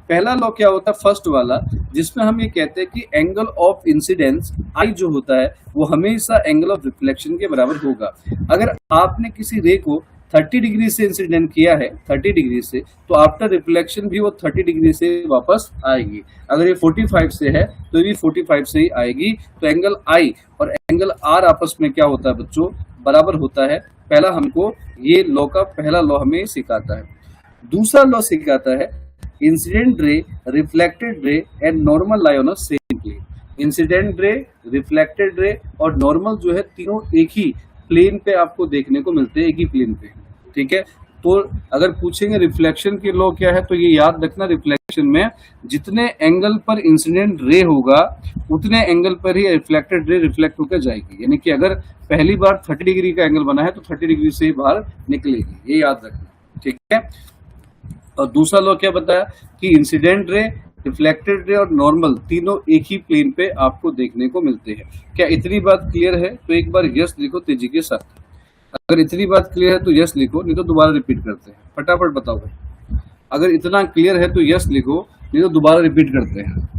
पहला लॉ क्या होता है, फर्स्ट वाला, जिसमें हम ये कहते हैं कि एंगल ऑफ इंसिडेंस आई जो होता है वो हमेशा एंगल ऑफ रिफ्लेक्शन के बराबर होगा। अगर आपने किसी रे को 30 डिग्री से इंसिडेंट किया है, 30 डिग्री से, तो आफ्टर रिफ्लेक्शन भी वो 30 डिग्री से वापस आएगी। अगर ये 45 से है तो ये 45 से ही आएगी। तो एंगल आई और एंगल आर आपस में क्या होता है बच्चों, बराबर होता है। पहला हमको ये लॉ का पहला लॉ हमें सिखाता है। दूसरा लॉ सिखाता है incident ray, reflected ray and normal lie on a same plane. Incident ray, reflected ray और नॉर्मल जो है तीनों एक ही प्लेन पे आपको देखने को मिलते हैं, एक ही प्लेन पे। ठीक है, तो अगर पूछेंगे रिफ्लेक्शन की लॉ क्या है, तो ये याद रखना, रिफ्लेक्शन में जितने एंगल पर इंसिडेंट रे होगा उतने एंगल पर ही रिफ्लेक्टेड रे रिफ्लेक्ट होकर जाएगी। यानी कि अगर पहली बार 30 डिग्री का एंगल बना है तो 30 डिग्री से ही बाहर निकलेगी, ये याद रखना। ठीक है, और दूसरा लॉ क्या बताया कि इंसिडेंट रे, रिफ्लेक्टेड रे और नॉर्मल तीनों एक ही प्लेन पे आपको देखने को मिलते हैं। क्या इतनी बात क्लियर है? तो एक बार यस लिखो तेजी के साथ। अगर इतनी बात क्लियर है तो यस लिखो, नहीं तो दोबारा रिपीट करते हैं। फटाफट बताओ भाई, अगर इतना क्लियर है तो यस लिखो, नहीं तो दोबारा रिपीट करते हैं।